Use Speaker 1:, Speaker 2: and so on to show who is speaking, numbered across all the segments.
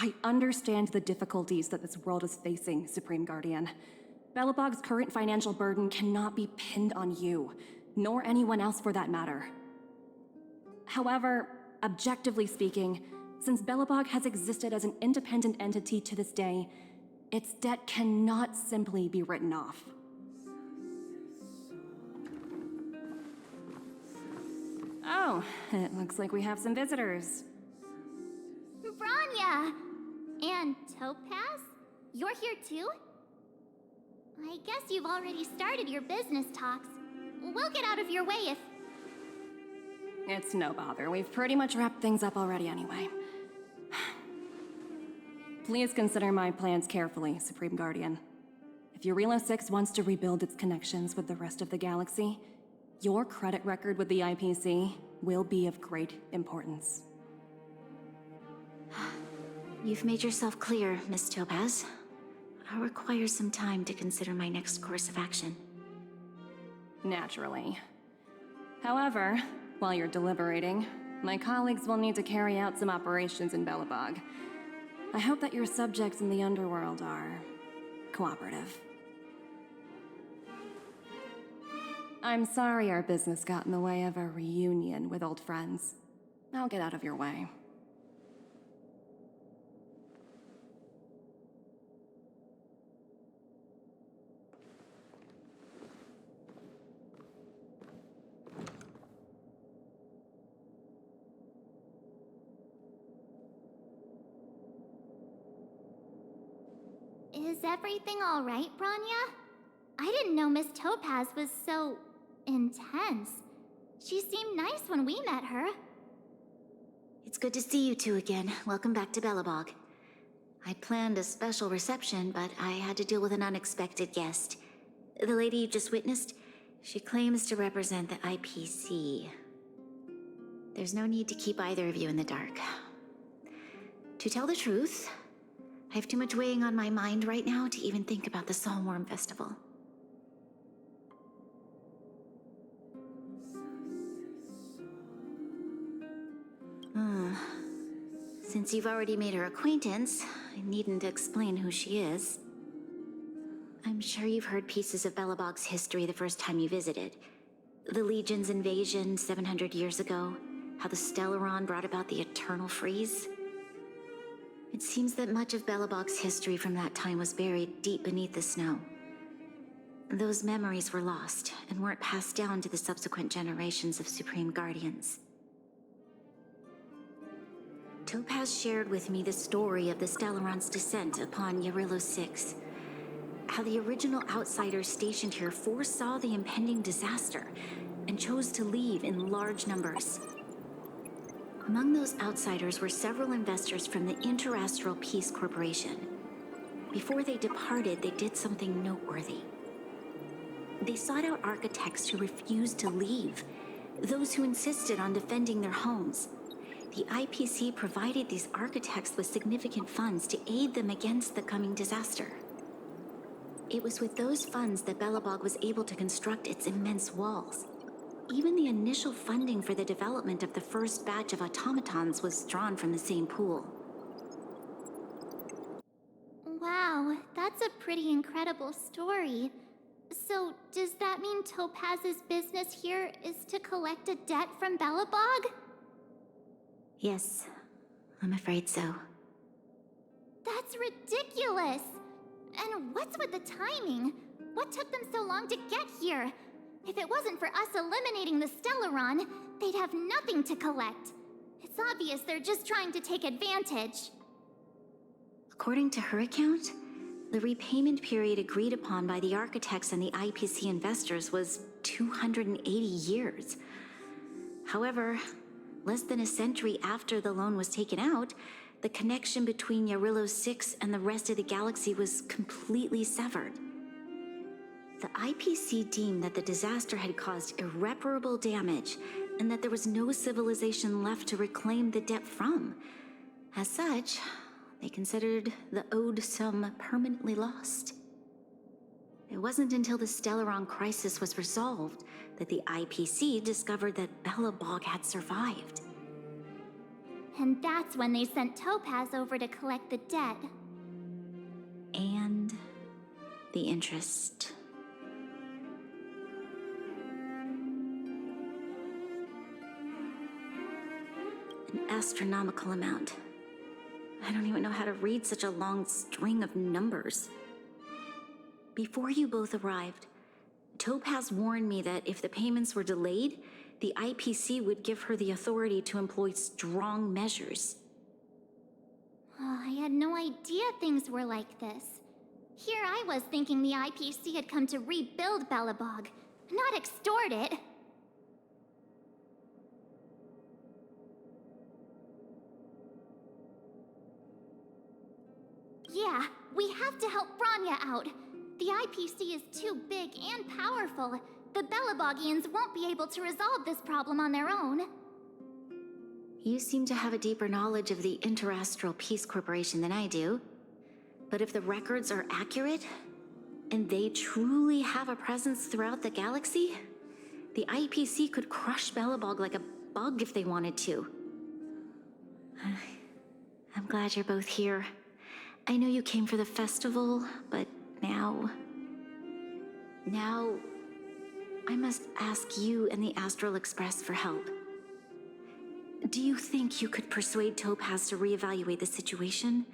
Speaker 1: I understand the difficulties that this world is facing, Supreme Guardian. Belobog's current financial burden cannot be pinned on you, nor anyone else for that matter. However, objectively speaking, since Belobog has existed as an independent entity to this day, its debt cannot simply be written off. Oh, it looks like we have some visitors.
Speaker 2: Branya! And Topaz? You're here too? I guess you've already started your business talks. We'll get out of your way if...
Speaker 1: It's no bother. We've pretty much wrapped things up already anyway. Please consider my plans carefully, Supreme Guardian. If Eurilo 6 wants to rebuild its connections with the rest of the galaxy, your credit record with the IPC will be of great importance.
Speaker 3: You've made yourself clear, Miss Topaz. I'll require some time to consider my next course of action.
Speaker 1: Naturally. However, while you're deliberating, my colleagues will need to carry out some operations in Belobog. I hope that your subjects in the underworld are cooperative. I'm sorry our business got in the way of a reunion with old friends. I'll get out of your way.
Speaker 2: Is everything alright, Branya? I didn't know Miss Topaz was so... intense. She seemed nice when we met her.
Speaker 3: It's good to see you two again. Welcome back to Belobog. I planned a special reception, but I had to deal with an unexpected guest. The lady you just witnessed, she claims to represent the IPC. There's no need to keep either of you in the dark. To tell the truth, I have too much weighing on my mind right now to even think about the Soulworm Festival. Since you've already made her acquaintance, I needn't explain who she is. I'm sure you've heard pieces of Belobog's history the first time you visited. The Legion's invasion 700 years ago, how the Stellaron brought about the Eternal Freeze. It seems that much of Belobog's history from that time was buried deep beneath the snow. Those memories were lost and weren't passed down to the subsequent generations of Supreme Guardians. Topaz shared with me the story of the Stellaron's descent upon Eurilo 6. How the original outsiders stationed here foresaw the impending disaster and chose to leave in large numbers. Among those outsiders were several investors from the Interastral Peace Corporation. Before they departed, they did something noteworthy. They sought out architects who refused to leave, those who insisted on defending their homes. The IPC provided these architects with significant funds to aid them against the coming disaster. It was with those funds that Belobog was able to construct its immense walls. Even the initial funding for the development of the first batch of automatons was drawn from the same pool.
Speaker 2: Wow, that's a pretty incredible story. So, does that mean Topaz's business here is to collect a debt from Belobog?
Speaker 3: Yes, I'm afraid so.
Speaker 2: That's ridiculous! And what's with the timing? What took them so long to get here? If it wasn't for us eliminating the Stellaron, they'd have nothing to collect. It's obvious they're just trying to take advantage.
Speaker 3: According to her account, the repayment period agreed upon by the architects and the IPC investors was 280 years. However, less than a century after the loan was taken out, the connection between Eurilo 6 and the rest of the galaxy was completely severed. The IPC deemed that the disaster had caused irreparable damage and that there was no civilization left to reclaim the debt from. As such, they considered the owed sum permanently lost. It wasn't until the Stellaron crisis was resolved that the IPC discovered that Belobog had survived.
Speaker 2: And that's when they sent Topaz over to collect the debt.
Speaker 3: And the interest. An astronomical amount. I don't even know how to read such a long string of numbers. Before you both arrived, Topaz warned me that if the payments were delayed, the IPC would give her the authority to employ strong measures.
Speaker 2: Oh, I had no idea things were like this. Here I was thinking the IPC had come to rebuild Belobog, not extort it. Yeah, we have to help Bronya out. The IPC is too big and powerful. The Belobogians won't be able to resolve this problem on their own.
Speaker 3: You seem to have a deeper knowledge of the Interastral Peace Corporation than I do. But if the records are accurate, and they truly have a presence throughout the galaxy, the IPC could crush Belobog like a bug if they wanted to. I'm glad you're both here. I know you came for the festival, but now I must ask you and the Astral Express for help. Do you think you could persuade Topaz to reevaluate the situation?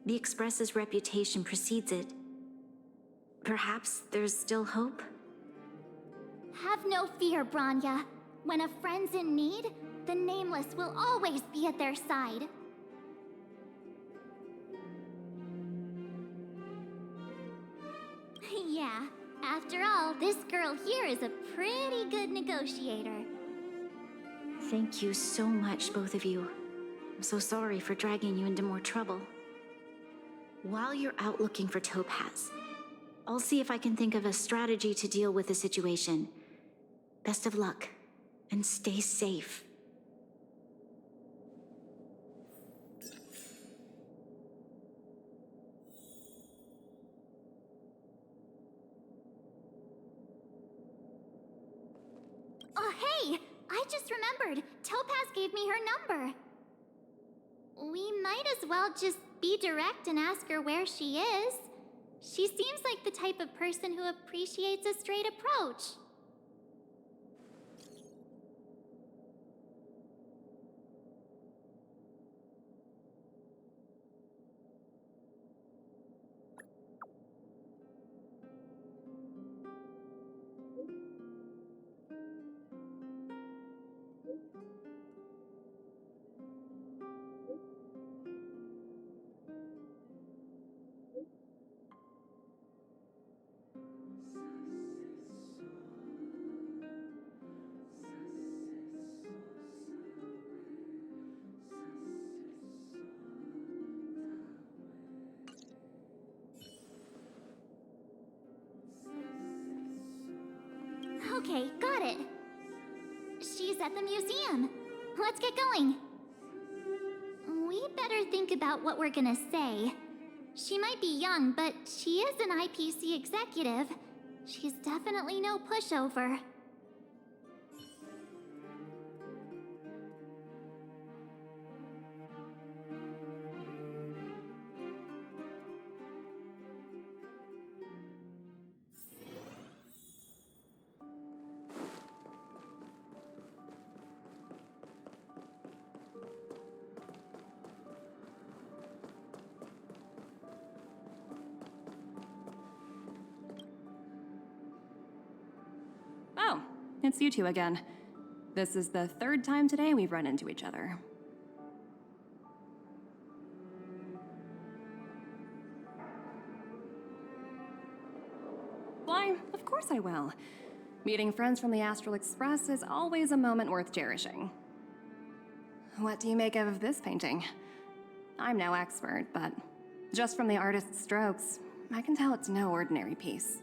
Speaker 3: The Express's reputation precedes it. Perhaps there's still hope?
Speaker 2: Have no fear, Bronya. When a friend's in need, the Nameless will always be at their side. Yeah, after all, this girl here is a pretty good negotiator.
Speaker 3: Thank you so much, both of you. I'm so sorry for dragging you into more trouble. While you're out looking for Topaz, I'll see if I can think of a strategy to deal with the situation. Best of luck, and stay safe.
Speaker 2: Oh, hey! I just remembered. Topaz gave me her number. We might as well just be direct and ask her where she is. She seems like the type of person who appreciates a straight approach. Okay, got it. She's at the museum. Let's get going. We better think about what we're gonna say. She might be young, but she is an IPC executive. She's definitely no pushover.
Speaker 1: Oh, it's you two again. This is the third time today we've run into each other. Why, of course I will. Meeting friends from the Astral Express is always a moment worth cherishing. What do you make of this painting? I'm no expert, but just from the artist's strokes, I can tell it's no ordinary piece.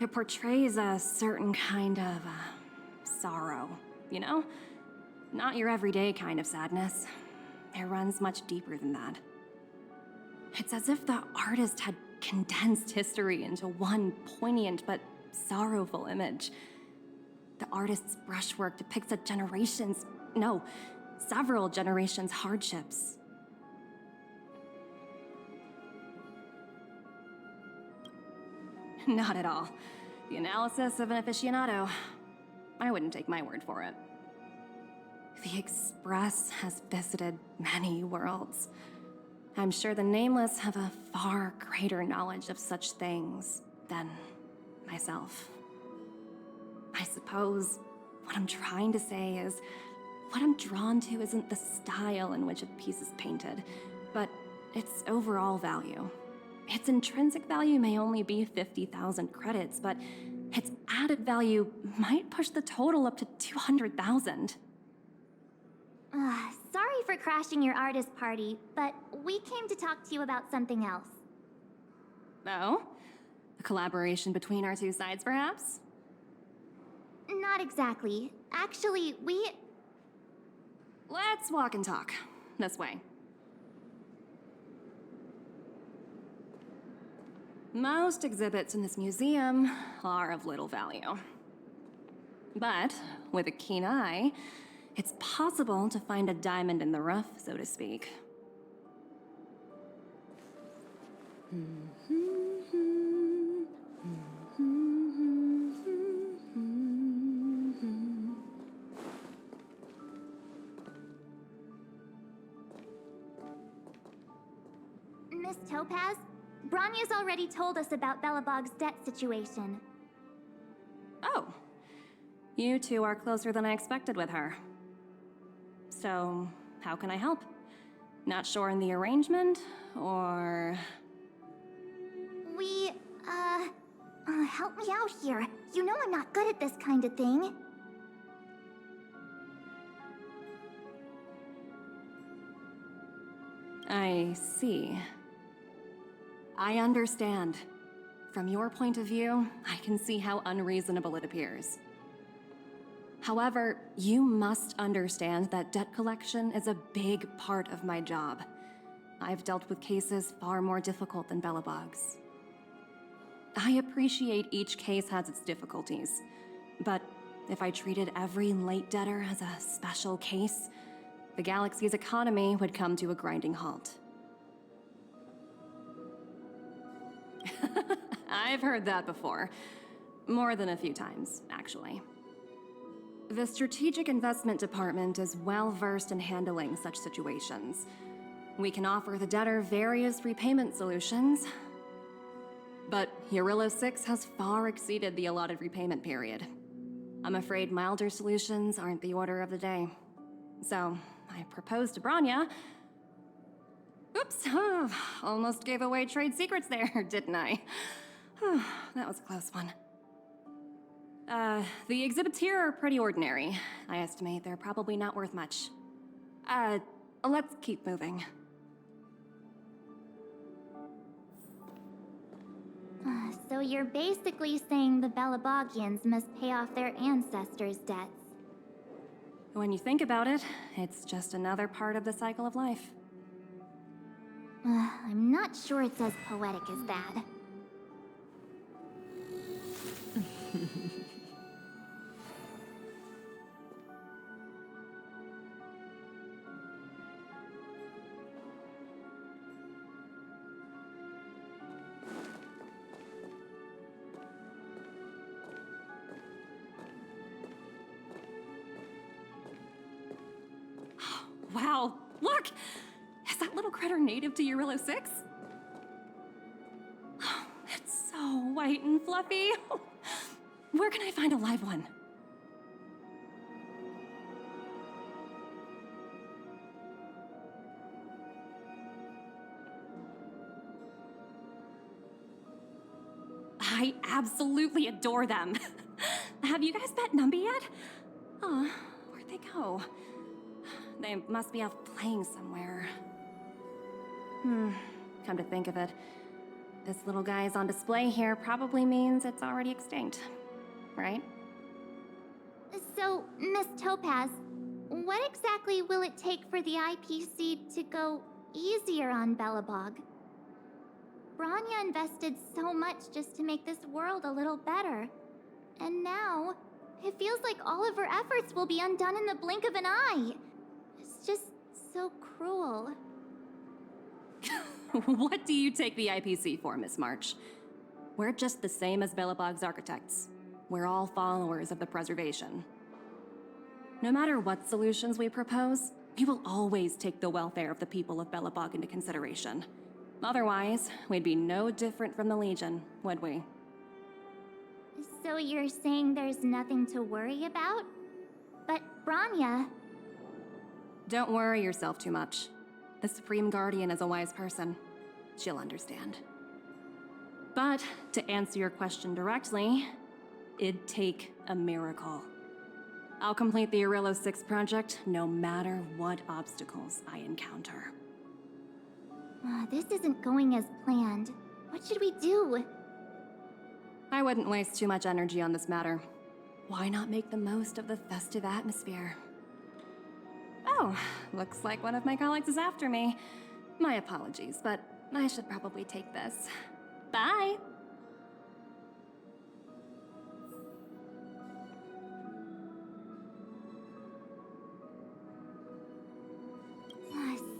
Speaker 1: It portrays a certain kind of sorrow, you know? Not your everyday kind of sadness. It runs much deeper than that. It's as if the artist had condensed history into one poignant but sorrowful image. The artist's brushwork depicts a several generations' hardships. Not at all. The analysis of an aficionado. I wouldn't take my word for it. The Express has visited many worlds. I'm sure the Nameless have a far greater knowledge of such things than myself. I suppose what I'm trying to say is, what I'm drawn to isn't the style in which a piece is painted, but its overall value. Its intrinsic value may only be 50,000 credits, but its added value might push the total up to 200,000.
Speaker 2: Sorry for crashing your artist party, but we came to talk to you about something else.
Speaker 1: Oh? A collaboration between our two sides, perhaps?
Speaker 2: Not exactly. Actually,
Speaker 1: Let's walk and talk. This way. Most exhibits in this museum are of little value. But with a keen eye, it's possible to find a diamond in the rough, so to speak.
Speaker 2: Miss Topaz, Bronya's already told us about Belobog's debt situation.
Speaker 1: Oh. You two are closer than I expected with her. So, how can I help? Not sure in the arrangement, or...
Speaker 2: Help me out here. You know I'm not good at this kind of thing.
Speaker 1: I see. I understand. From your point of view, I can see how unreasonable it appears. However, you must understand that debt collection is a big part of my job. I've dealt with cases far more difficult than Belobog's. I appreciate each case has its difficulties, but if I treated every late debtor as a special case, the galaxy's economy would come to a grinding halt. I've heard that before. More than a few times, actually. The Strategic Investment Department is well versed in handling such situations. We can offer the debtor various repayment solutions, but Eurillo 6 has far exceeded the allotted repayment period. I'm afraid milder solutions aren't the order of the day. So, I proposed to Bronya. Oops, almost gave away trade secrets there, didn't I? That was a close one. The exhibits here are pretty ordinary. I estimate they're probably not worth much. Let's keep moving.
Speaker 2: So you're basically saying the Belobogians must pay off their ancestors' debts.
Speaker 1: When you think about it, it's just another part of the cycle of life.
Speaker 2: I'm not sure it's as poetic as that.
Speaker 1: Wow, look! Is that little critter native to Eurillo 6? It's so white and fluffy. Where can I find a live one? I absolutely adore them. Have you guys met Numby yet? Oh, where'd they go? They must be off playing somewhere. Come to think of it, this little guy's on display here probably means it's already extinct, right?
Speaker 2: So, Miss Topaz, what exactly will it take for the IPC to go easier on Belobog? Bronya invested so much just to make this world a little better. And now, it feels like all of her efforts will be undone in the blink of an eye. It's just so cruel.
Speaker 1: What do you take the IPC for, Miss March? We're just the same as Belobog's architects. We're all followers of the preservation. No matter what solutions we propose, we will always take the welfare of the people of Belobog into consideration. Otherwise, we'd be no different from the Legion, would we?
Speaker 2: So you're saying there's nothing to worry about? But Branya...
Speaker 1: Don't worry yourself too much. The Supreme Guardian is a wise person. She'll understand. But, to answer your question directly, it'd take a miracle. I'll complete the Arillo 6 project no matter what obstacles I encounter.
Speaker 2: This isn't going as planned. What should we do?
Speaker 1: I wouldn't waste too much energy on this matter. Why not make the most of the festive atmosphere? Oh, looks like one of my colleagues is after me. My apologies, but I should probably take this. Bye!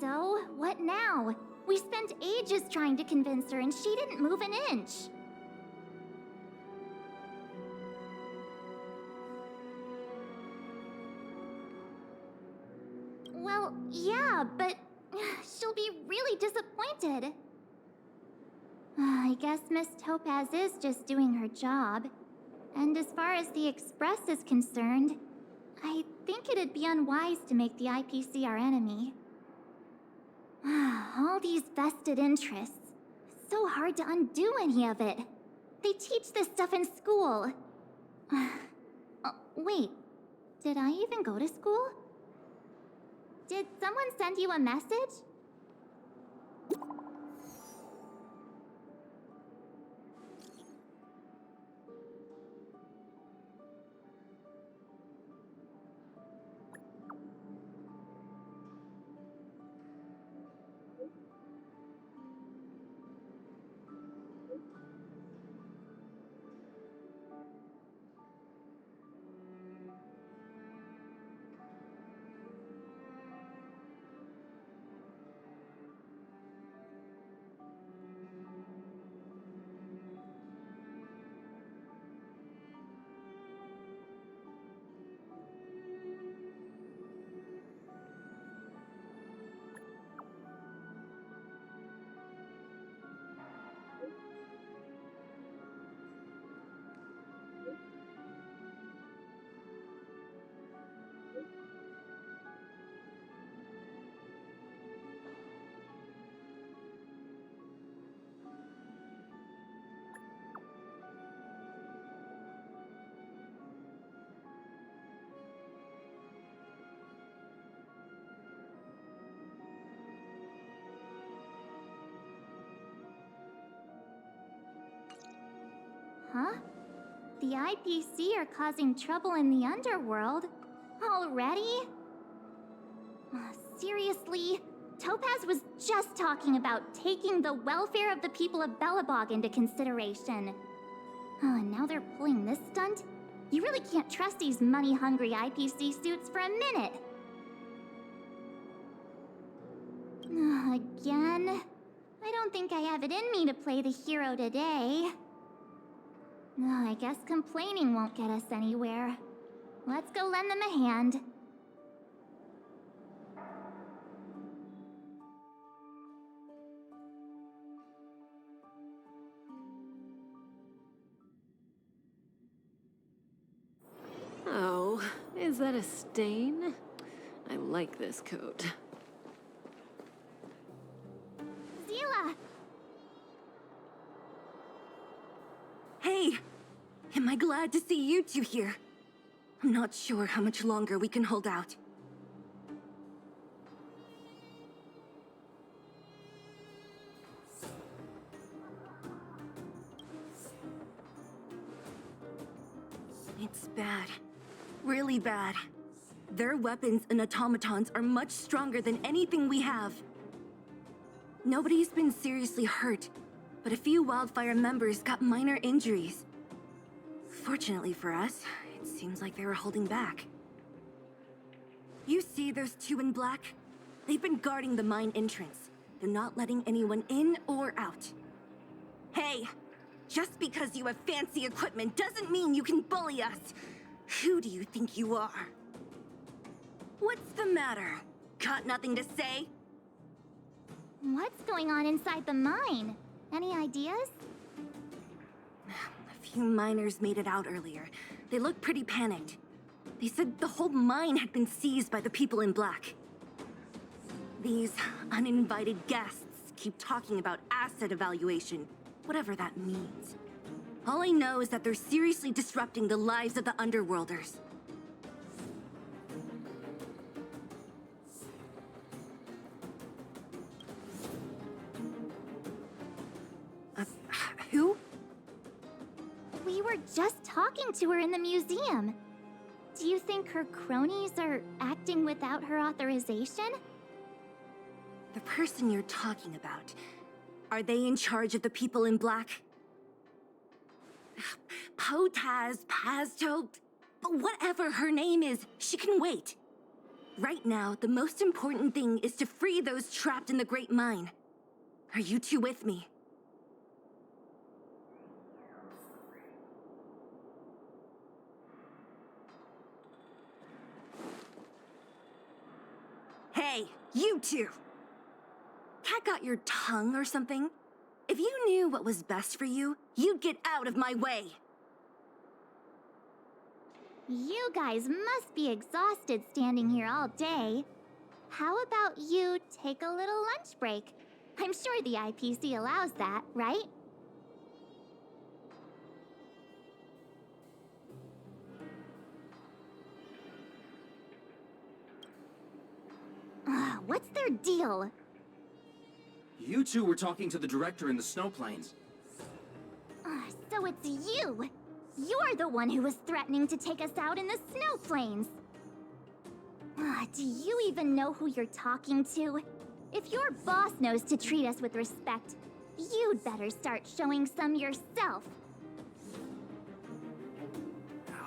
Speaker 2: So, what now? We spent ages trying to convince her and she didn't move an inch. Well, yeah, but she'll be really disappointed. I guess Miss Topaz is just doing her job. And as far as the Express is concerned, I think it'd be unwise to make the IPC our enemy. All these vested interests. It's so hard to undo any of it. They teach this stuff in school. Wait, did I even go to school? Did someone send you a message? Huh? The IPC are causing trouble in the underworld? Already? Seriously? Topaz was just talking about taking the welfare of the people of Belobog into consideration. And now they're pulling this stunt? You really can't trust these money-hungry IPC suits for a minute. Again? I don't think I have it in me to play the hero today. I guess complaining won't get us anywhere. Let's go lend them a hand.
Speaker 4: Oh, is that a stain? I like this coat.
Speaker 2: Zila!
Speaker 5: Hey! Am I glad to see you two here? I'm not sure how much longer we can hold out. It's bad. Really bad. Their weapons and automatons are much stronger than anything we have. Nobody's been seriously hurt, but a few Wildfire members got minor injuries. Fortunately for us, it seems like they were holding back. You see those two in black? They've been guarding the mine entrance. They're not letting anyone in or out. Hey! Just because you have fancy equipment doesn't mean you can bully us! Who do you think you are? What's the matter? Got nothing to say?
Speaker 2: What's going on inside the mine? Any ideas?
Speaker 5: A few miners made it out earlier. They looked pretty panicked. They said the whole mine had been seized by the people in black. These uninvited guests keep talking about asset evaluation, whatever that means. All I know is that they're seriously disrupting the lives of the Underworlders. Who?
Speaker 2: We were just talking to her in the museum. Do you think her cronies are acting without her authorization?
Speaker 5: The person you're talking about. Are they in charge of the people in black? Potaz, Pazto, whatever her name is, she can wait. Right now, the most important thing is to free those trapped in the Great Mine. Are you two with me? Hey, you two! Cat got your tongue or something? If you knew what was best for you, you'd get out of my way!
Speaker 2: You guys must be exhausted standing here all day. How about you take a little lunch break? I'm sure the IPC allows that, right? What's their deal?
Speaker 6: You two were talking to the director in the snow plains.
Speaker 2: So it's you! You're the one who was threatening to take us out in the snow plains! Do you even know who you're talking to? If your boss knows to treat us with respect, you'd better start showing some yourself.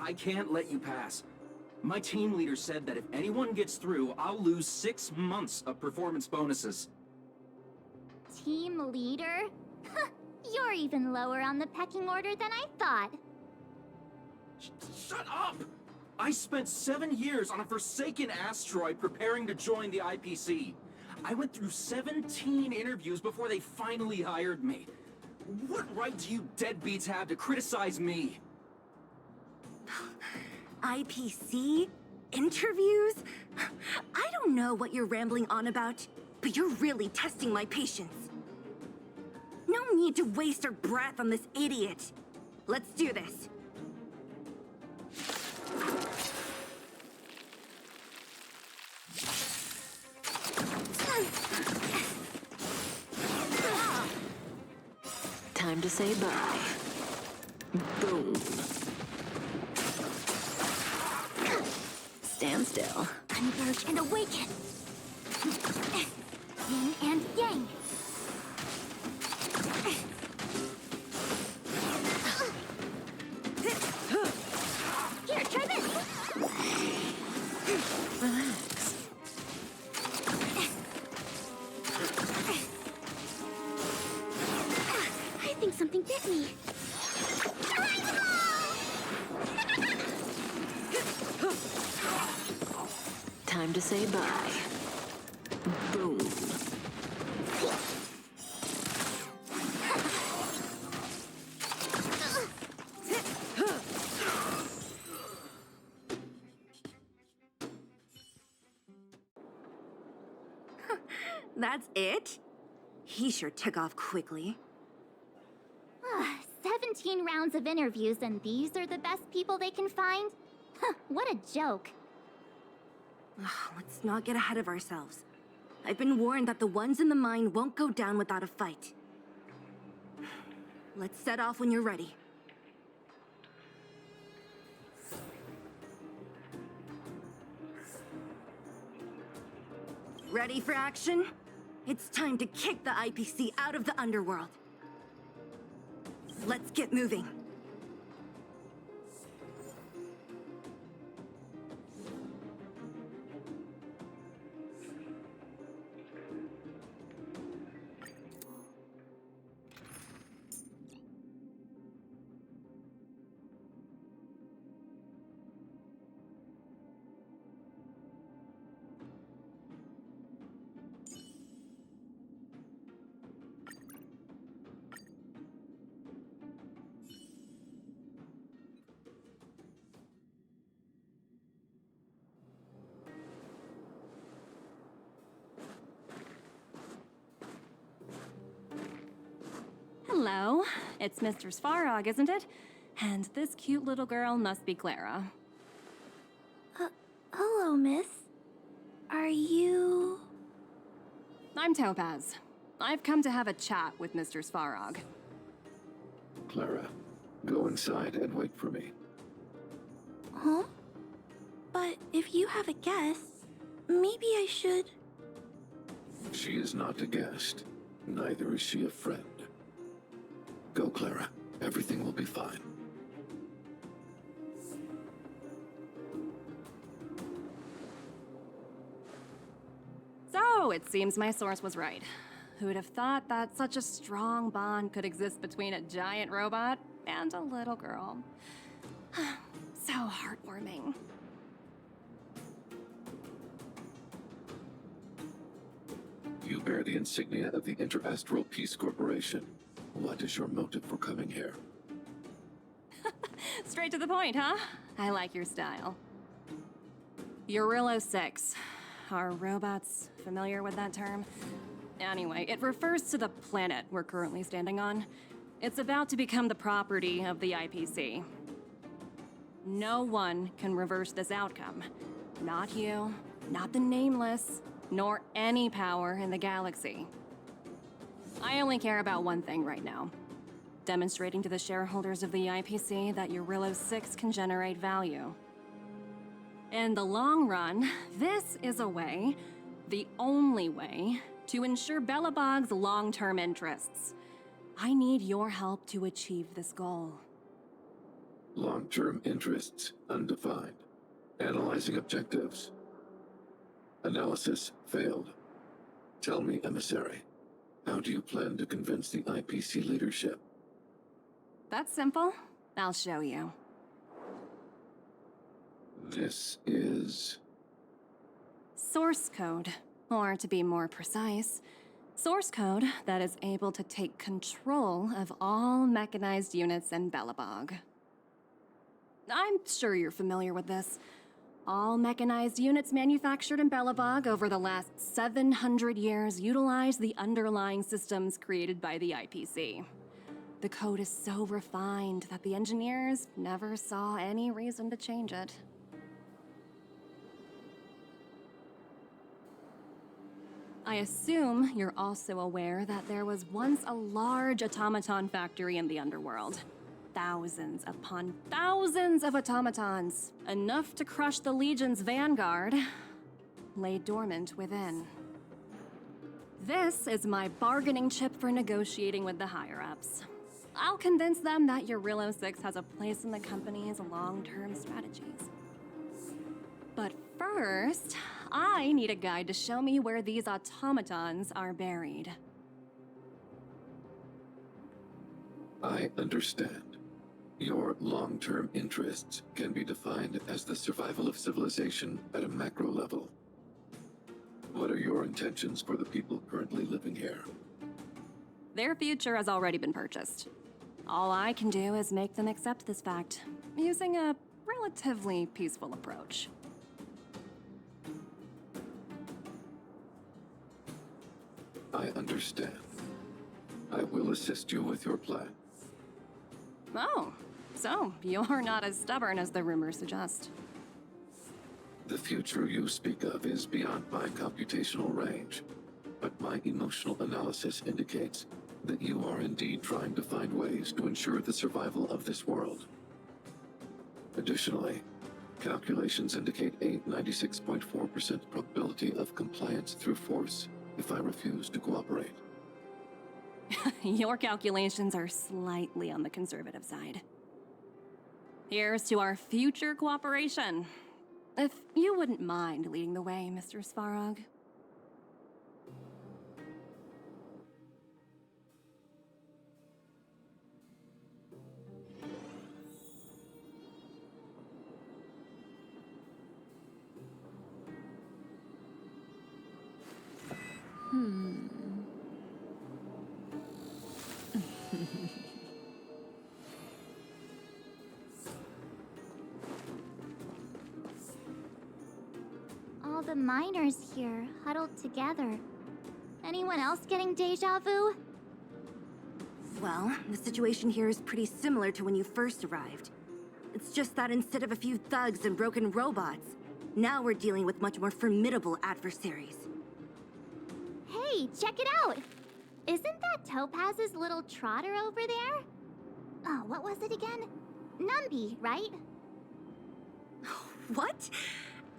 Speaker 6: I can't let you pass. My team leader said that if anyone gets through, I'll lose 6 months of performance bonuses.
Speaker 2: Team leader? You're even lower on the pecking order than I thought.
Speaker 6: Shut up! I spent 7 years on a forsaken asteroid preparing to join the IPC. I went through 17 interviews before they finally hired me. What right do you deadbeats have to criticize me?
Speaker 5: IPC? Interviews? I don't know what you're rambling on about, but you're really testing my patience. No need to waste our breath on this idiot. Let's do this.
Speaker 4: Time to say bye. Boom. Stand still.
Speaker 2: Converge and awaken! Yin and yang! Here, try this!
Speaker 4: Relax.
Speaker 2: I think something bit me.
Speaker 4: Time to say bye. Boom.
Speaker 5: That's it? He sure took off quickly.
Speaker 2: 17 rounds of interviews and these are the best people they can find? What a joke.
Speaker 5: Let's not get ahead of ourselves. I've been warned that the ones in the mine won't go down without a fight. Let's set off when you're ready. Ready for action? It's time to kick the IPC out of the underworld. Let's get moving.
Speaker 1: Hello. It's Mr. Svarog, isn't it? And this cute little girl must be Clara.
Speaker 5: Hello, miss. Are you...
Speaker 1: I'm Topaz. I've come to have a chat with Mr. Svarog.
Speaker 7: Clara, go inside and wait for me.
Speaker 5: Huh? But if you have a guest, maybe I should...
Speaker 7: She is not a guest. Neither is she a friend. Go, Clara. Everything will be fine.
Speaker 1: So, it seems my source was right. Who'd have thought that such a strong bond could exist between a giant robot and a little girl? So heartwarming.
Speaker 7: You bear the insignia of the Interastral Peace Corporation. What is your motive for coming here?
Speaker 1: Straight to the point, huh? I like your style. Eurillo 6. Are robots familiar with that term? Anyway, it refers to the planet we're currently standing on. It's about to become the property of the IPC. No one can reverse this outcome. Not you, not the Nameless, nor any power in the galaxy. I only care about one thing right now. Demonstrating to the shareholders of the IPC that Eurillo 6 can generate value. In the long run, this is a way, the only way, to ensure Belobog's long-term interests. I need your help to achieve this goal.
Speaker 7: Long-term interests undefined. Analyzing objectives. Analysis failed. Tell me, emissary, how do you plan to convince the IPC leadership?
Speaker 1: That's simple. I'll show you.
Speaker 7: This is...
Speaker 1: Source code, or to be more precise, source code that is able to take control of all mechanized units in Belobog. I'm sure you're familiar with this. All mechanized units manufactured in Belobog over the last 700 years utilize the underlying systems created by the IPC. The code is so refined that the engineers never saw any reason to change it. I assume you're also aware that there was once a large automaton factory in the underworld. Thousands upon thousands of automatons, enough to crush the Legion's vanguard, lay dormant within. This is my bargaining chip for negotiating with the higher-ups. I'll convince them that Eurillo 6 has a place in the company's long-term strategies. But first, I need a guide to show me where these automatons are buried.
Speaker 7: I understand. Your long-term interests can be defined as the survival of civilization at a macro level. What are your intentions for the people currently living here?
Speaker 1: Their future has already been purchased. All I can do is make them accept this fact, using a relatively peaceful approach.
Speaker 7: I understand. I will assist you with your plan.
Speaker 1: Oh, so you're not as stubborn as the rumors suggest.
Speaker 7: The future you speak of is beyond my computational range, but my emotional analysis indicates that you are indeed trying to find ways to ensure the survival of this world. Additionally, calculations indicate a 96.4% probability of compliance through force if I refuse to cooperate.
Speaker 1: Your calculations are slightly on the conservative side. Here's to our future cooperation. If you wouldn't mind leading the way, Mr. Svarog.
Speaker 2: All the miners here, huddled together. Anyone else getting deja vu?
Speaker 5: Well, the situation here is pretty similar to when you first arrived. It's just that instead of a few thugs and broken robots, now we're dealing with much more formidable adversaries.
Speaker 2: Hey, check it out! Isn't that Topaz's little trotter over there? Oh, what was it again? Numby, right?
Speaker 5: What?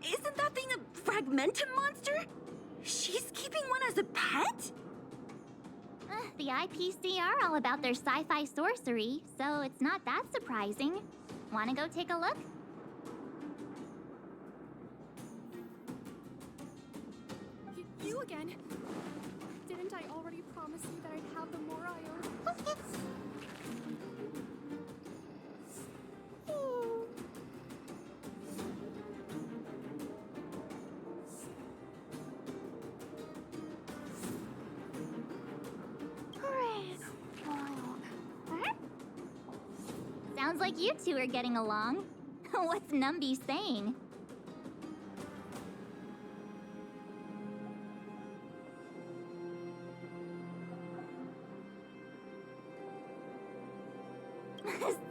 Speaker 5: Isn't that thing a fragmentum monster? She's keeping one as a pet?
Speaker 2: The IPC are all about their sci-fi sorcery, so it's not that surprising. Wanna go take a look?
Speaker 1: You again? Didn't I already promise you that I'd have the Moraios?
Speaker 2: Sounds like you two are getting along. What's Numby saying?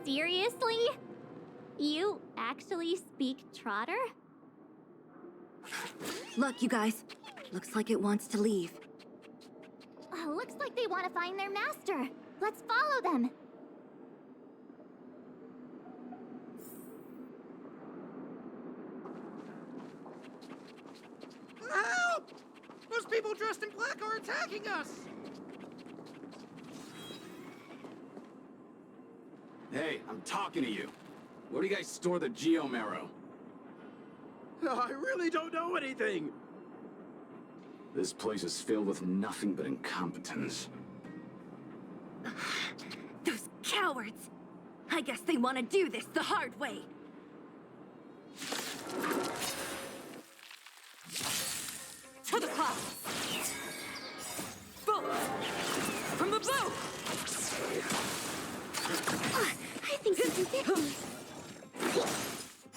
Speaker 2: Seriously? You actually speak Trotter?
Speaker 5: Look, you guys. Looks like it wants to leave.
Speaker 2: Looks like they want to find their master. Let's follow them.
Speaker 8: Help! Those people dressed in black are attacking us!
Speaker 6: Hey, I'm talking to you. Where do you guys store the Geomarrow?
Speaker 8: I really don't know anything!
Speaker 6: This place is filled with nothing but incompetence.
Speaker 5: Those cowards! I guess they want to do this the hard way. To the top! Boom! From the bow!
Speaker 2: I think you can get me.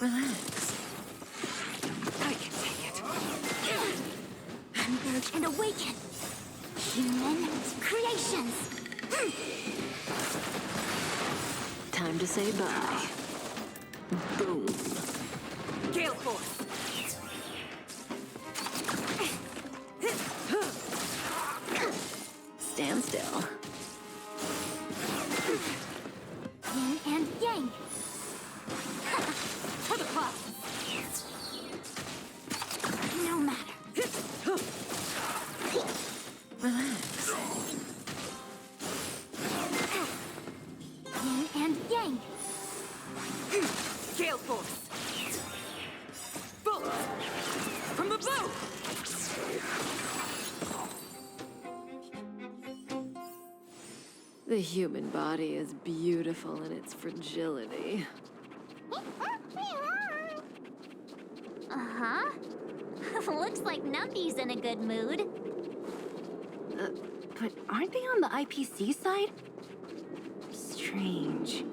Speaker 5: Relax. I can take it.
Speaker 2: Converge and awaken. Human creations.
Speaker 4: Time to say bye. Boom.
Speaker 5: Gale Force!
Speaker 4: Stand still.
Speaker 2: Yin and yang.
Speaker 5: To the top!
Speaker 2: No matter.
Speaker 5: Relax.
Speaker 2: Yin and yang.
Speaker 5: Gale Force! Boom! From the bow!
Speaker 4: The human body is beautiful in its fragility.
Speaker 2: Uh-huh. Looks like Numby's in a good mood.
Speaker 5: But aren't they on the IPC side? Strange.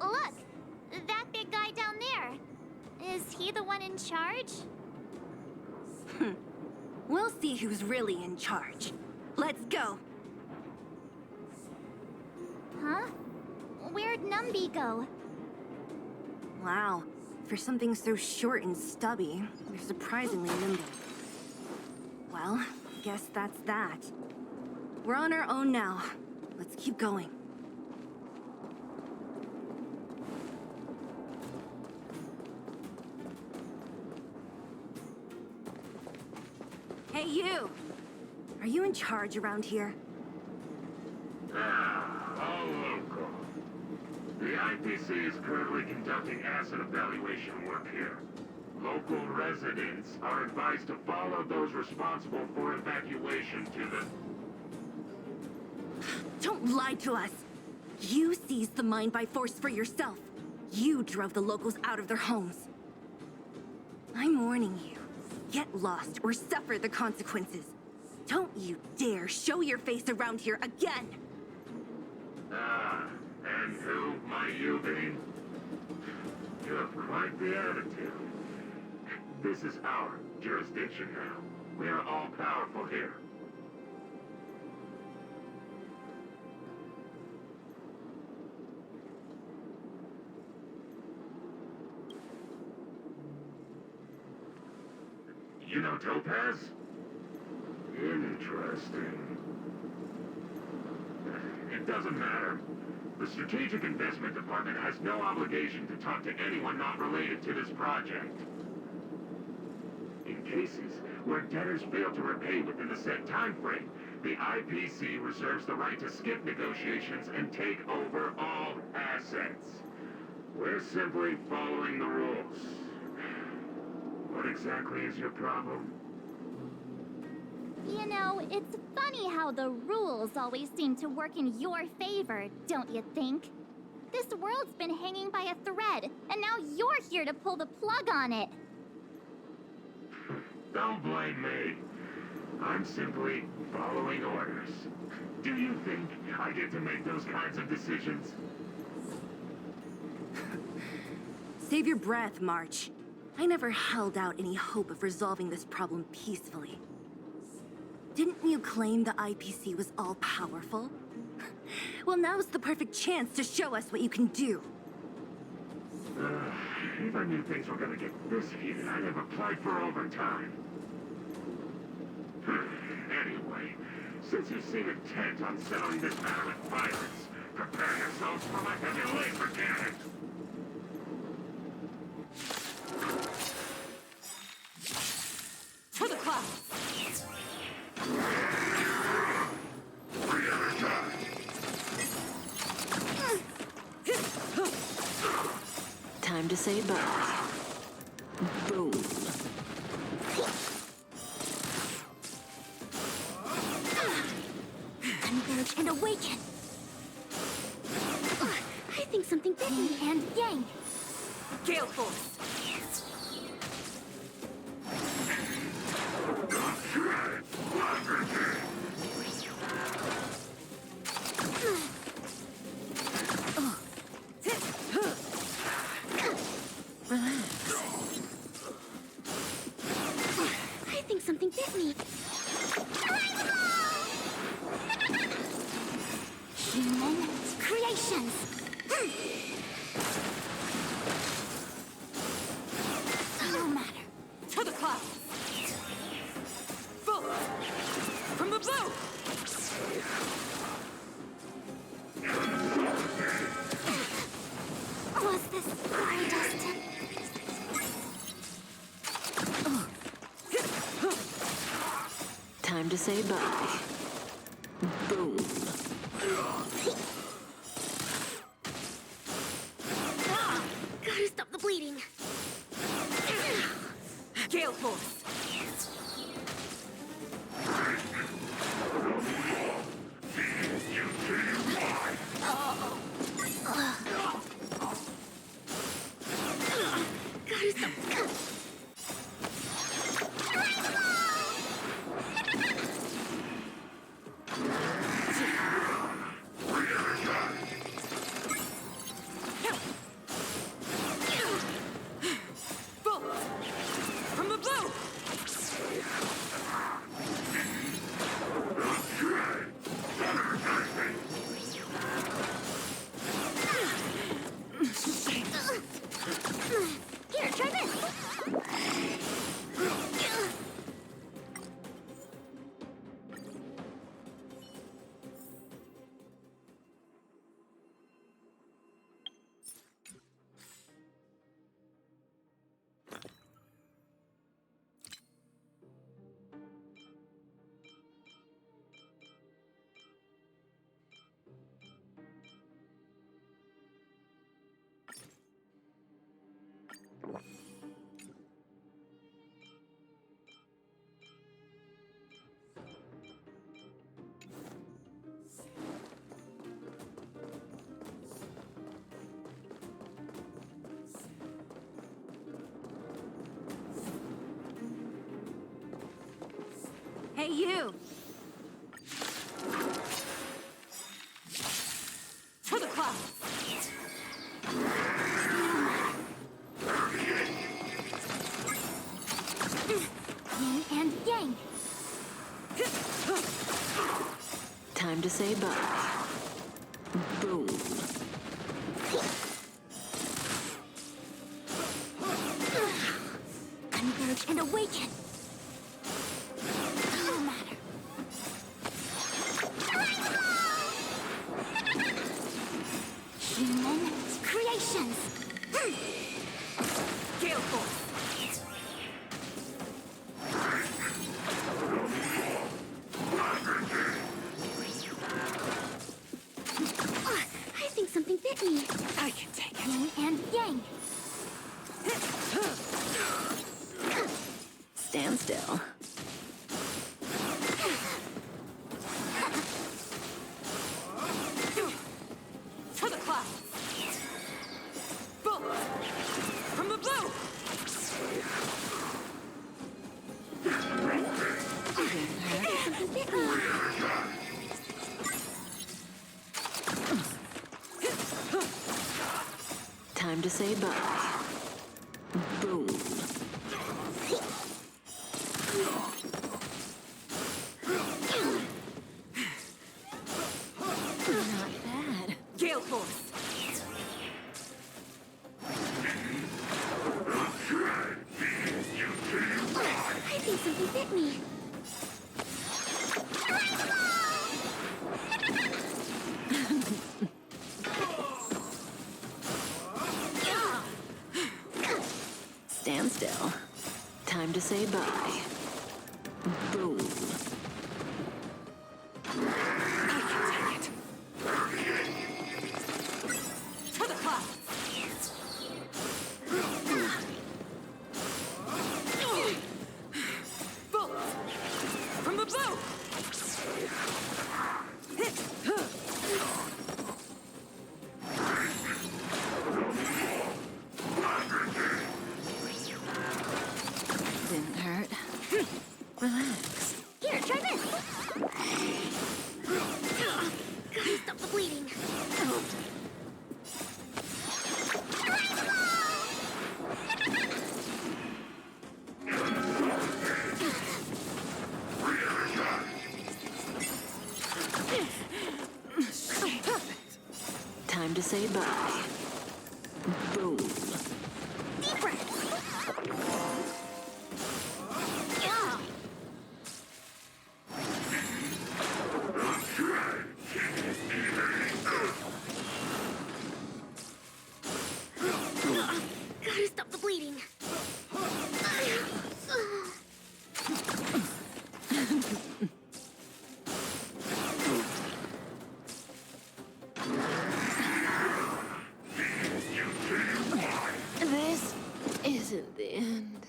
Speaker 2: Look! That big guy down there. Is he the one in charge?
Speaker 5: We'll see who's really in charge. Let's go.
Speaker 2: Huh? Where'd Numby go?
Speaker 5: Wow. For something so short and stubby, they're surprisingly nimble. Well, guess that's that. We're on our own now. Let's keep going. Hey, you! Are you in charge around here?
Speaker 9: All local. The IPC is currently conducting asset evaluation work here. Local residents are advised to follow those responsible for evacuation to the...
Speaker 5: Don't lie to us! You seized the mine by force for yourself. You drove the locals out of their homes. I'm warning you. Get lost or suffer the consequences. Don't you dare show your face around here again!
Speaker 9: And who might you be? You're Quite the attitude. This is our jurisdiction now. We are all powerful here. You know Topaz? Interesting. It doesn't matter. The Strategic Investment Department has no obligation to talk to anyone not related to this project. In cases where debtors fail to repay within the set time frame, the IPC reserves the right to skip negotiations and take over all assets. We're simply following the rules. What exactly is your problem?
Speaker 2: You know, it's funny how the rules always seem to work in your favor, don't you think? This world's been hanging by a thread, and now you're here to pull the plug on it.
Speaker 9: Don't blame me. I'm simply following orders. Do you think I get to make those kinds of decisions?
Speaker 5: Save your breath, March. I never held out any hope of resolving this problem peacefully. Didn't you claim the IPC was all-powerful? Well, now's the perfect chance to show us what you can do.
Speaker 9: If I knew things were gonna get this heated, I'd have applied for overtime. Anyway, since you seem intent on settling this matter with violence, prepare yourselves for my heavy laser cannon!
Speaker 5: To the clouds!
Speaker 4: Time to say bye. Boom.
Speaker 2: Converge and awaken! I think something bit me and yang!
Speaker 5: Gale Force!
Speaker 2: I think something bit me. Human creations. No matter.
Speaker 5: To the clouds! Boom! From the blue!
Speaker 2: Was this my destiny?
Speaker 4: Time to say bye. Boom.
Speaker 2: Gotta stop the bleeding.
Speaker 5: Gale Force!
Speaker 2: Gotta stop.
Speaker 5: Boom! From the blue!
Speaker 2: Here, try this.
Speaker 5: Hey, you! To the clouds!
Speaker 4: say bye. Boom.
Speaker 2: Converge and awaken. No matter. Human creations. Gale Force. I think something bit me.
Speaker 5: I can take it.
Speaker 2: Yin and yang.
Speaker 4: Stand still.
Speaker 5: To the clouds. Boom. From the blue.
Speaker 2: Something bit me.
Speaker 4: Time to say bye. Boom.
Speaker 2: Not bad.
Speaker 5: Gale Force.
Speaker 2: I think something bit me.
Speaker 4: Stand still. Time to say bye. Boom.
Speaker 5: I can take it. To the clouds. Boom. From the blue.
Speaker 4: Didn't hurt. Relax.
Speaker 2: Here, try this. Gotta stop the bleeding.
Speaker 4: Time to say bye. Boom.
Speaker 2: Deep breath. Gotta stop the bleeding.
Speaker 4: This isn't the end.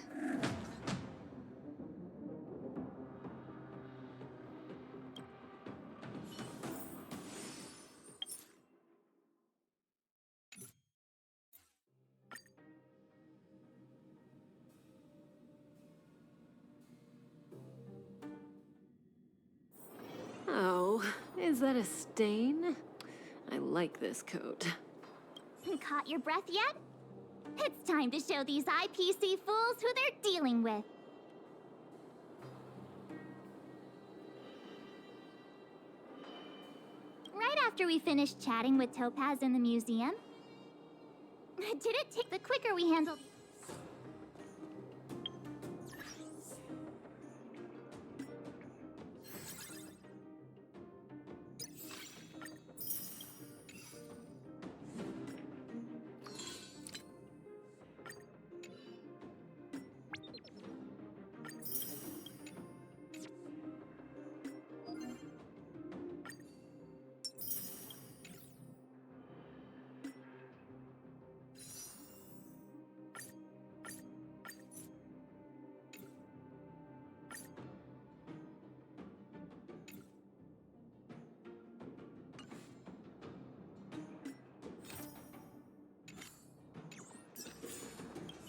Speaker 4: Oh, is that a stain? I like this coat.
Speaker 2: Caught your breath yet? It's time to show these IPC fools who they're dealing with. Right after we finished chatting with Topaz in the museum, did it take the quicker we handled...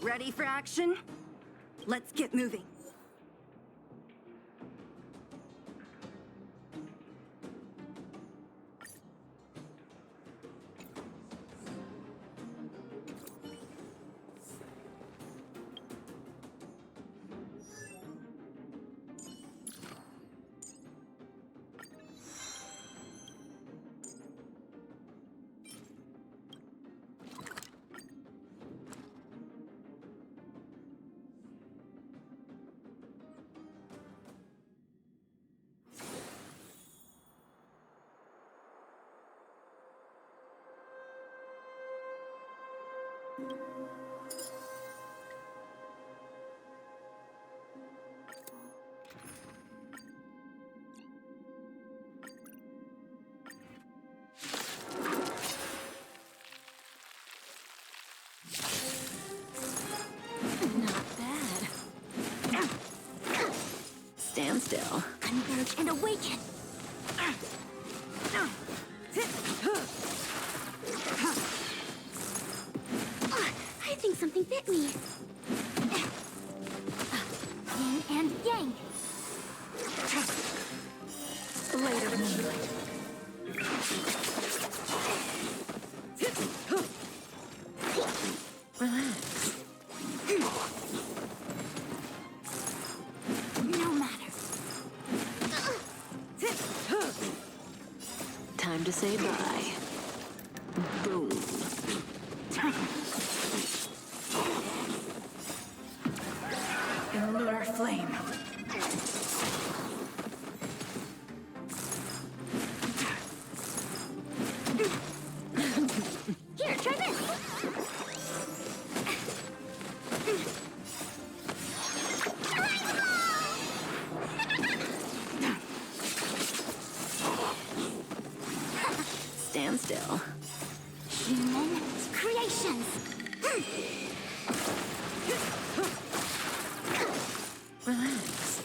Speaker 5: Ready for action? Let's get moving.
Speaker 4: Not bad. Stand still.
Speaker 2: Converge and awaken. I think something bit me. Yin and yang.
Speaker 4: Later, moonlight. Relax.
Speaker 2: No matter.
Speaker 4: Time to say bye. Boom. In lunar flame.
Speaker 2: Here, try this.
Speaker 4: Stand still.
Speaker 2: Human creations.
Speaker 4: Relax.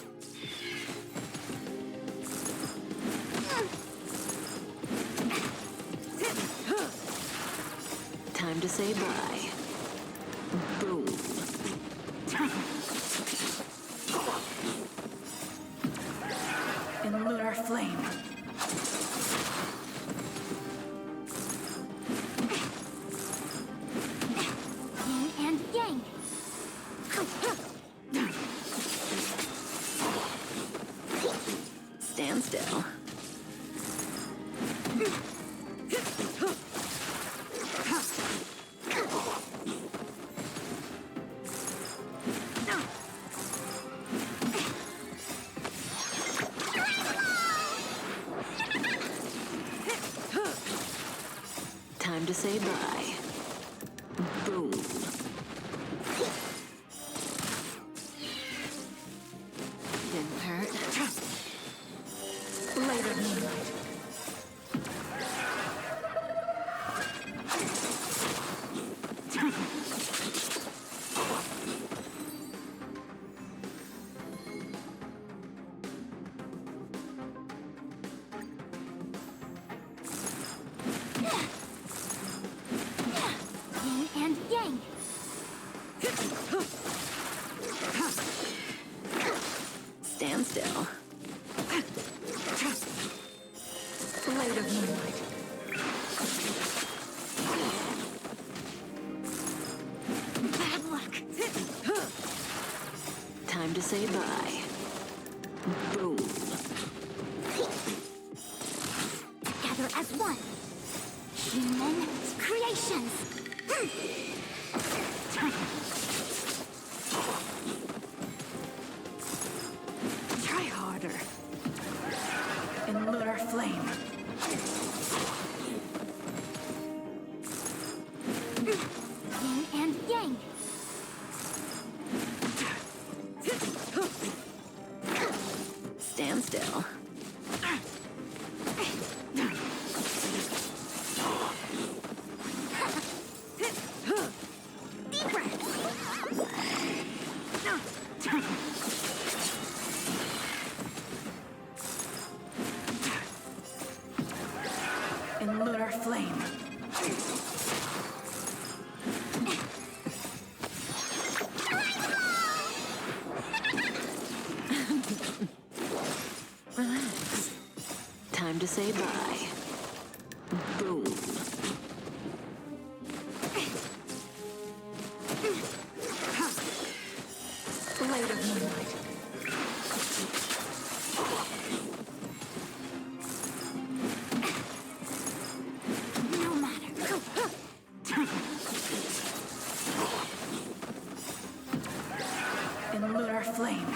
Speaker 4: Time to say bye. Boom. In lunar flame.
Speaker 2: Yin and yang.
Speaker 4: Stand still. Time to say bye. Boom. Didn't hurt. Later, moonlight.
Speaker 2: Yin and yang.
Speaker 4: Stand still. Later, moonlight.
Speaker 2: Bad luck.
Speaker 4: Time to say bye. Boom.
Speaker 2: Together as one. Human creations.
Speaker 4: Try harder. In lunar flame.
Speaker 2: Yin and yang.
Speaker 4: Stand still.
Speaker 2: Deep breath.
Speaker 4: In lunar flame. Relax. Time to say bye. Boom. Later, moonlight.
Speaker 2: No matter.
Speaker 4: In lunar flame.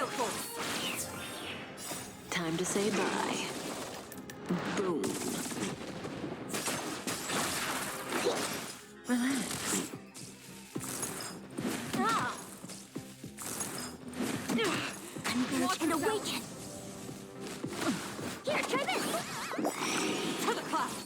Speaker 4: Gale Force! Time to say bye. Boom. Relax.
Speaker 2: Converge and awaken. Here, try this.
Speaker 4: To the clouds!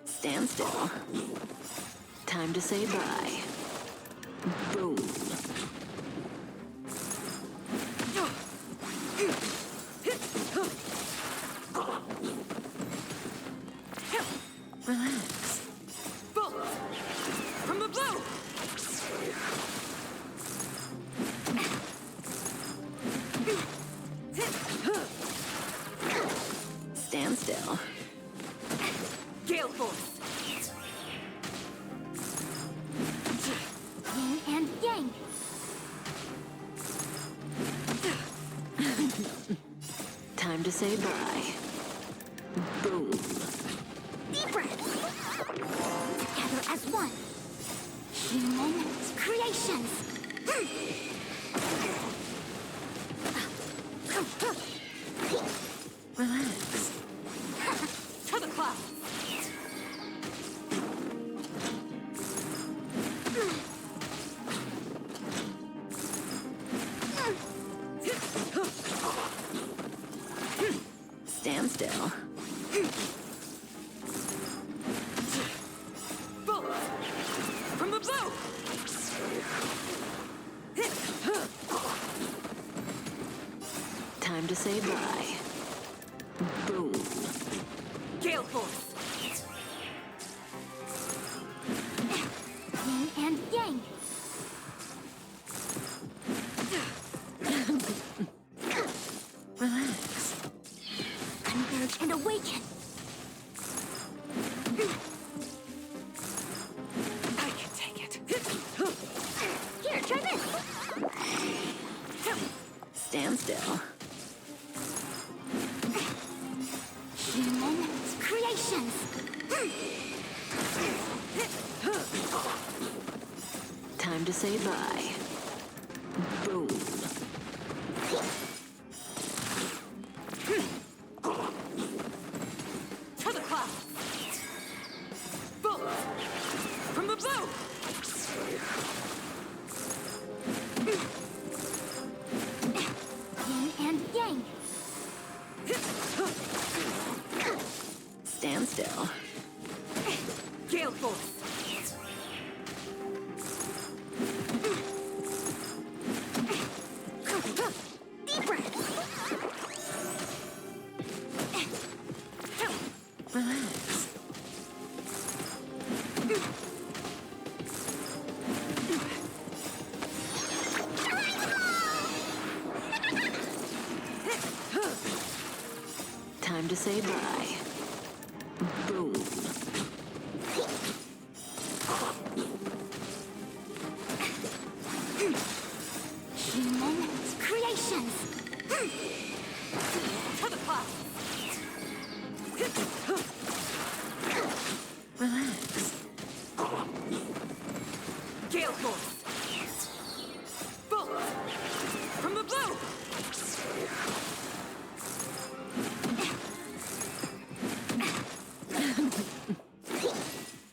Speaker 4: Stand still. Time to say bye. Boom. Relax. Boom! From the blue! Stand still. Gale Force!
Speaker 2: Yin and yang.
Speaker 4: Time to say bye. Boom.
Speaker 2: Deep breath. Together as one. Human creations.
Speaker 4: Relax. To the clouds! Stand still. Boom! From the blue! Time to say bye. Boom. Gale Force!
Speaker 2: Yin and yang.
Speaker 4: Relax.
Speaker 2: Converge and awaken.
Speaker 4: I can take it.
Speaker 2: Here, try this.
Speaker 4: Stand still.
Speaker 2: Human creations.
Speaker 4: Time to say bye. Boom. To the clouds! Boom! From the blue!
Speaker 2: Yin and yang.
Speaker 4: Stand still. Gale Force!
Speaker 2: Deep breath.
Speaker 4: Relax. Time to say bye. Boom.
Speaker 2: Human creations.
Speaker 4: To the clouds! Relax. Gale Force! Boom! From the blue!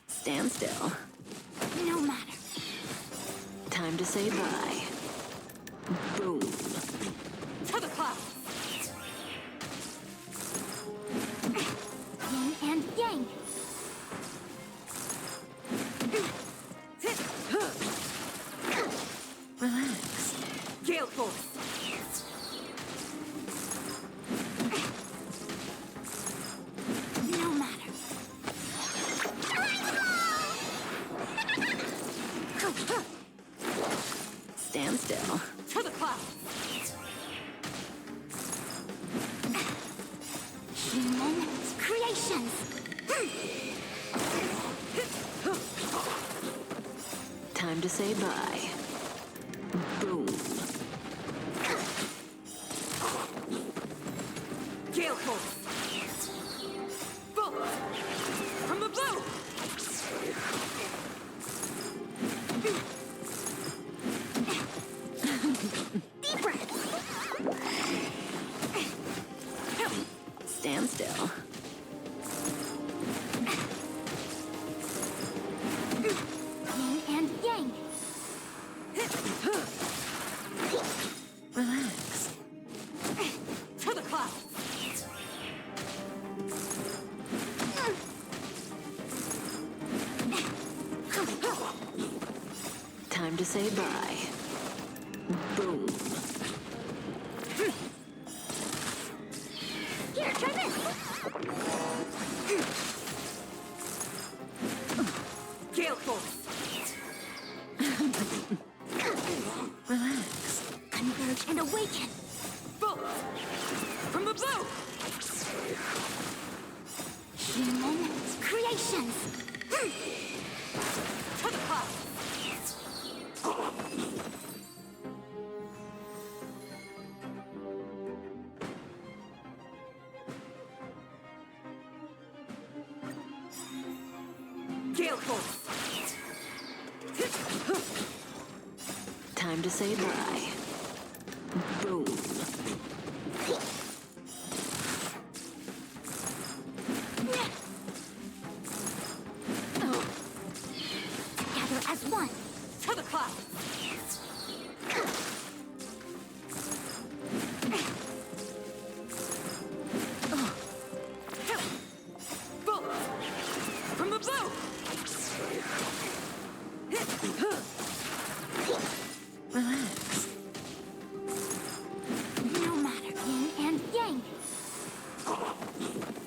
Speaker 4: Stand still.
Speaker 2: No matter.
Speaker 4: Time to say bye. Boom. To the clouds!
Speaker 2: Yin and yang.
Speaker 4: Relax. Gale Force!
Speaker 2: No matter.
Speaker 4: Stand still. To the clouds!
Speaker 2: Human creations.
Speaker 4: Time to say bye. Boom. Gale Force! Boom! to say bye. Boom.
Speaker 2: Here, try this!
Speaker 5: Gale Force!
Speaker 4: Relax.
Speaker 2: Converge and awaken!
Speaker 5: Bolt! From the bow!
Speaker 2: Human creations!
Speaker 5: To the cloud! Gale Force!
Speaker 4: Time to say bye. Boom.
Speaker 2: Together as one!
Speaker 5: To the cloud! Bolt! From the bow!
Speaker 4: Relax.
Speaker 2: No matter yin and yang!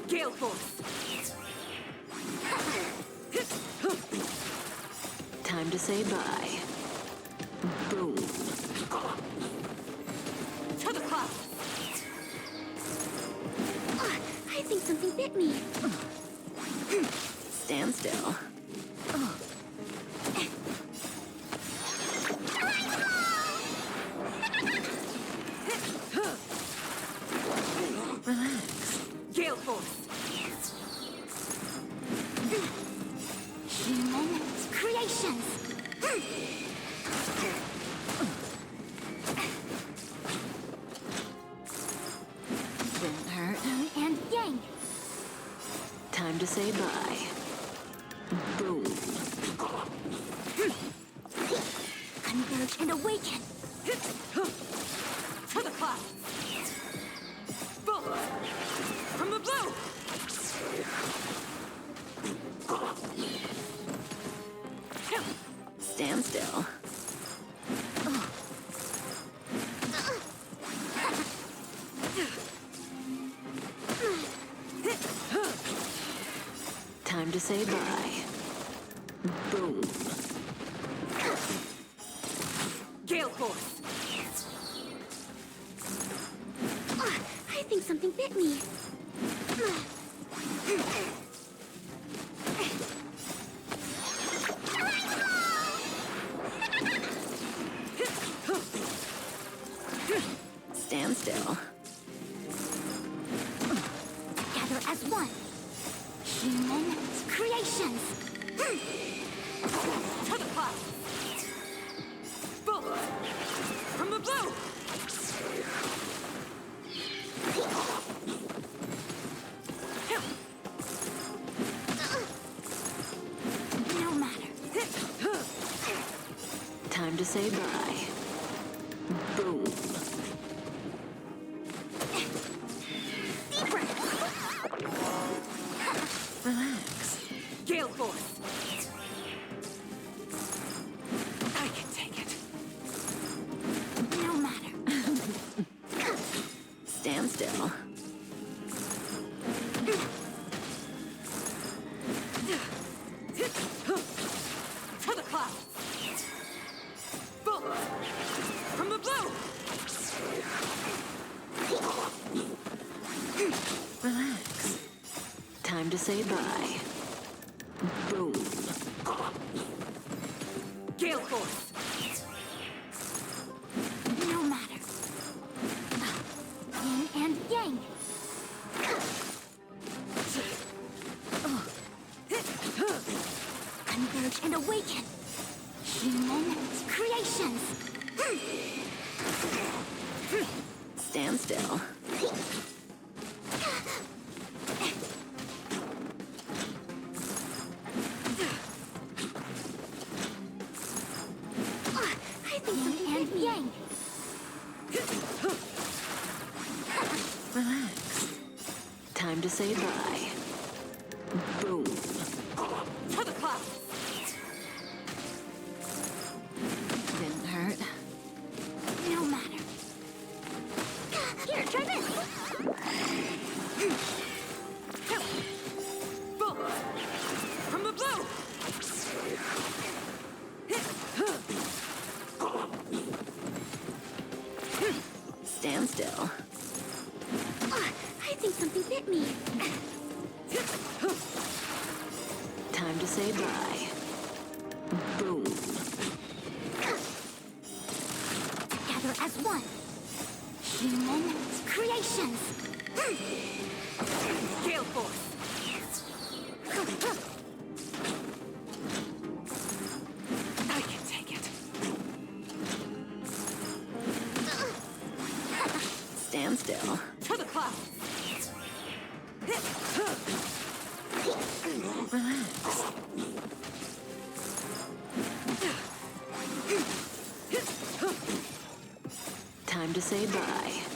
Speaker 5: Gale Force!
Speaker 4: Time to say bye. Boom.
Speaker 5: To the cloud!
Speaker 2: I think something bit me.
Speaker 4: Stand still. Relax.
Speaker 5: Gale Force!
Speaker 2: Human creations!
Speaker 4: Didn't hurt.
Speaker 2: Yin and yang!
Speaker 4: Time to say bye. Boom.
Speaker 2: Converge and awaken!
Speaker 5: To the cloud! Bolt! From the bow!
Speaker 4: Stand still. Time to say bye. Boom.
Speaker 5: Gale Force!
Speaker 2: I think something bit me.
Speaker 4: Stand still.
Speaker 2: Together as one! Human creations!
Speaker 5: To the cloud! Bolt! From the bow!
Speaker 2: No matter.
Speaker 4: Time to say bye. Boom.
Speaker 2: Deep breath!
Speaker 4: Relax.
Speaker 5: Gale Force! I can take it.
Speaker 2: No matter.
Speaker 4: Stand still.
Speaker 5: To the cloud! Bolt! From the bow!
Speaker 4: Relax. Time to say bye. Boom.
Speaker 5: Gale Force!
Speaker 2: No matter. Yin and yang! Converge and awaken! Human creations!
Speaker 4: Stand still.
Speaker 2: I think something and yang!
Speaker 4: Relax. Time to say bye. Boom.
Speaker 5: To the cloud!
Speaker 4: Time to say bye. Boom.
Speaker 2: Together as one. Human creations.
Speaker 5: Gale Force! I can take it.
Speaker 4: Stand still.
Speaker 5: To the clouds!
Speaker 4: Relax. Time to say bye.